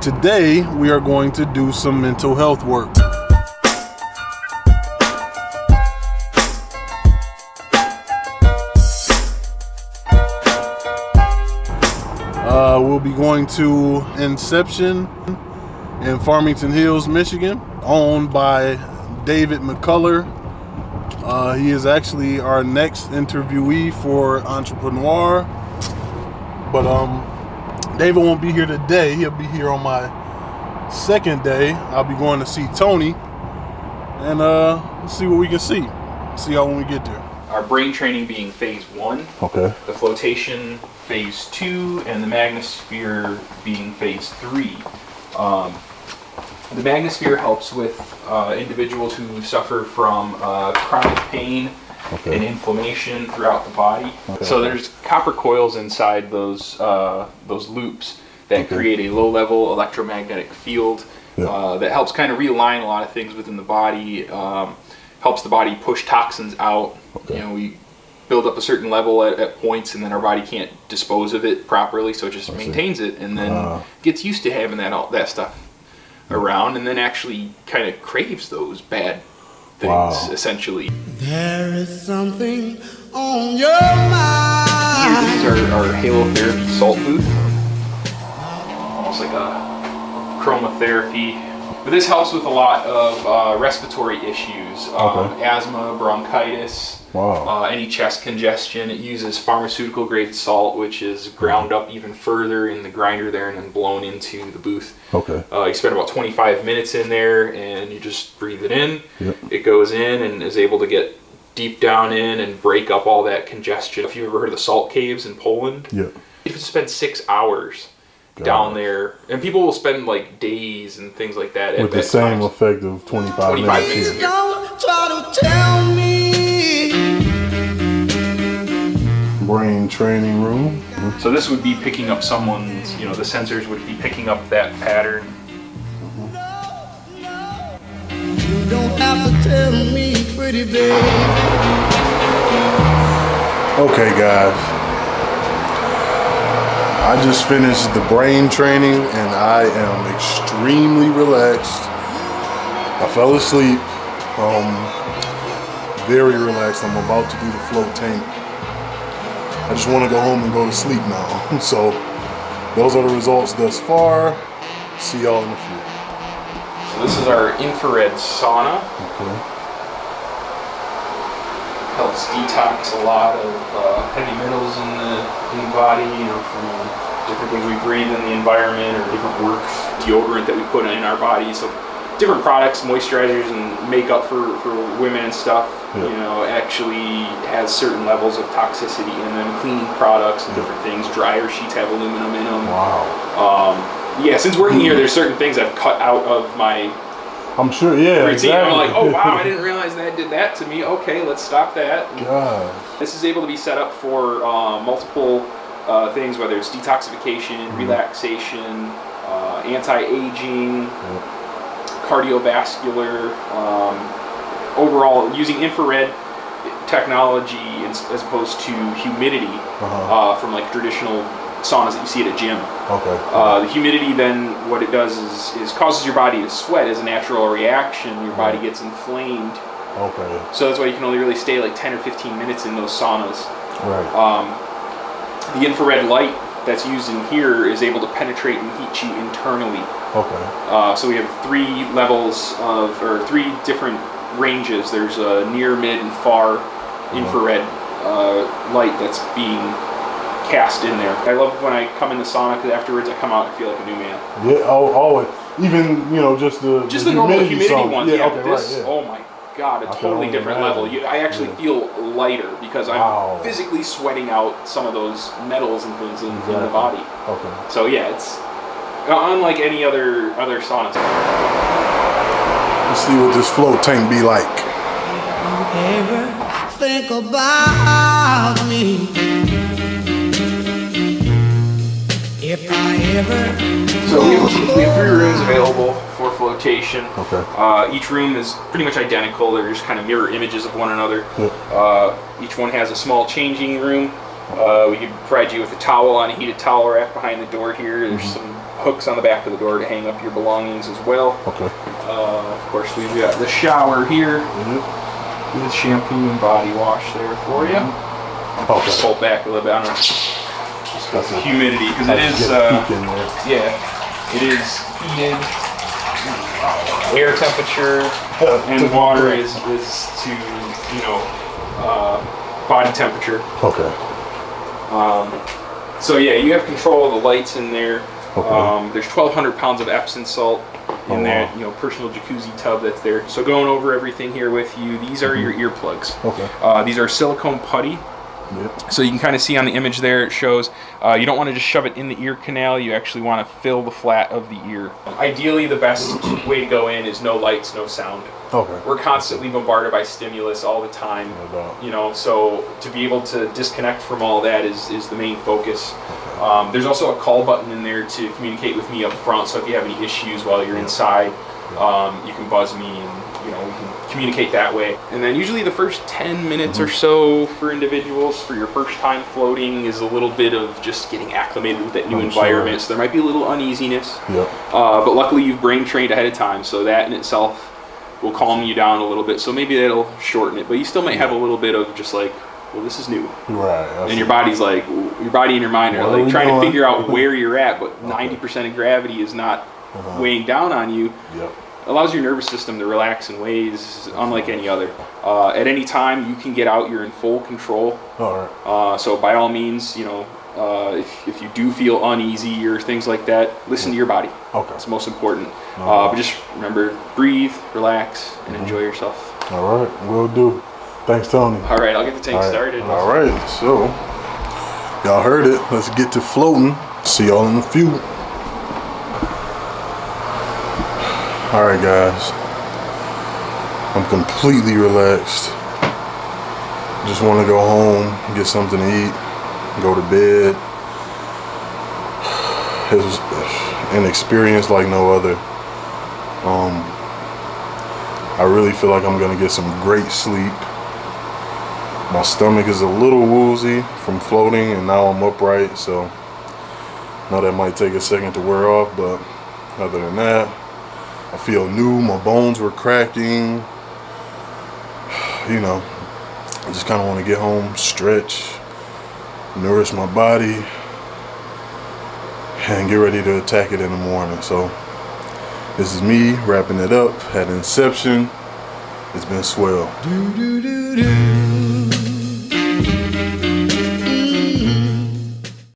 Today we are going to do some mental health work. We'll be going to Inception in Farmington Hills, Michigan, owned by David McCullough. He is actually our next interviewee for Entrepreneur. But David won't be here today. He'll be here on my second day. I'll be going to see Tony, and let's see what we can see. See how when we get there. Our brain training being phase 1. Okay. The flotation phase 2, and the magnosphere being phase 3. The magnosphere helps with individuals who suffer from chronic pain and inflammation throughout the body. Okay. So there's copper coils inside those loops that create a low-level electromagnetic field that helps kind of realign a lot of things within the body. Helps the body push toxins out. Okay. You know, we build up a certain level at points, and then our body can't dispose of it properly, so it just maintains it, and then gets used to having that stuff around, and then actually kind of craves those bad things, essentially. There is something on your mind. Here, these are our halotherapy salt booth. Almost like a chromotherapy. But this helps with a lot of respiratory issues, asthma, bronchitis, any chest congestion. It uses pharmaceutical grade salt, which is ground up even further in the grinder there and then blown into the booth. Okay. You spend about 25 minutes in there, and you just breathe it in. Yep. It goes in and is able to get deep down in and break up all that congestion. If you've ever heard of the salt caves in Poland, you have to spend 6 hours down there, and people will spend like days and things like that with the same effect of 25 minutes. Don't try to tell me. Brain training room. So this would be picking up someone's, the sensors would be picking up that pattern. You don't have to tell me, pretty baby. Okay, guys. I just finished the brain training, and I am extremely relaxed. I fell asleep, very relaxed. I'm about to do the float tank. I just want to go home and go to sleep now. So those are the results thus far. See y'all in a few. So this is our infrared sauna. Okay. Helps detox a lot of heavy metals in the body, from different things we breathe in the environment, or different works, deodorant that we put in our body. So different products, moisturizers and makeup for women and stuff, actually has certain levels of toxicity in them. Cleaning products and different things. Dryer sheets have aluminum in them. Wow. Since working here, there's certain things I've cut out of my I'm sure, routine. I'm like, oh wow, I didn't realize that did that to me. Okay, let's stop that. This is able to be set up for multiple things, whether it's detoxification, relaxation, anti-aging, cardiovascular, overall using infrared technology as opposed to humidity from like traditional saunas that you see at a gym. The humidity then, what it does is causes your body to sweat as a natural reaction. Your body gets inflamed. So that's why you can only really stay like 10 or 15 minutes in those saunas. The infrared light that's used in here is able to penetrate and heat you internally. So we have 3 levels or 3 different ranges. There's a near, mid, and far infrared light that's being cast in there. I love when I come in the sauna, because afterwards I come out and feel like a new man. Yeah, always. Even, just the normal humidity ones. Oh my God, a totally different level. I actually feel lighter because I'm physically sweating out some of those metals and things in the body. So it's unlike any other saunas. Let's see what this float tank be like. Ever think about me? If I ever. So we have 3 rooms available for flotation. Each room is pretty much identical. They're just kind of mirror images of one another. Each one has a small changing room We can provide you with a towel on a heated towel rack behind the door here. There's some hooks on the back of the door to hang up your belongings as well. Okay. Of course, we've got the shower here with shampoo and body wash there for you. Okay. Just pull back a little bit. I don't know. Just got the humidity because it is. Yeah, it is heated. Air temperature and water is to body temperature. Okay. So yeah, you have control of the lights in there. Okay. There's 1,200 pounds of Epsom salt in that, wow. Personal jacuzzi tub that's there. So going over everything here with you, these are your earplugs. Okay. These are silicone putty. Yep. So you can kind of see on the image there, it shows you don't want to just shove it in the ear canal. You actually want to fill the flat of the ear. Ideally, the best way to go in is no lights, no sound. Okay. We're constantly bombarded by stimulus all the time. No doubt. So to be able to disconnect from all that is the main focus. There's also a call button in there to communicate with me up front. So if you have any issues while you're inside, you can buzz me and we can communicate that way. And then usually the first 10 minutes or so for individuals for your first time floating is a little bit of just getting acclimated with that new environment. So there might be a little uneasiness. But luckily you've brain trained ahead of time, so that in itself will calm you down a little bit. So maybe that'll shorten it, but you still might have a little bit of just like, well, this is new. Right. And your body's like, your body and your mind are like trying to figure out where you're at, but 90% of gravity is not weighing down on you. Yep. Allows your nervous system to relax in ways unlike any other. At any time, you can get out. You're in full control. All right. So by all means, if you do feel uneasy or things like that, listen to your body. Okay. It's most important. But just remember, breathe, relax, and enjoy yourself. All right. Will do. Thanks, Tony. All right, I'll get the tank started. All right. So y'all heard it. Let's get to floating. See y'all in a few. All right, guys. I'm completely relaxed. Just want to go home, get something to eat, go to bed. It was an experience like no other. I really feel like I'm gonna get some great sleep. My stomach is a little woozy from floating, and now I'm upright, so I know that might take a second to wear off, but other than that, I feel new. My bones were cracking. I just kind of want to get home, stretch, nourish my body, and get ready to attack it in the morning. So this is me wrapping it up at Inception. It's been swell. Do do do do.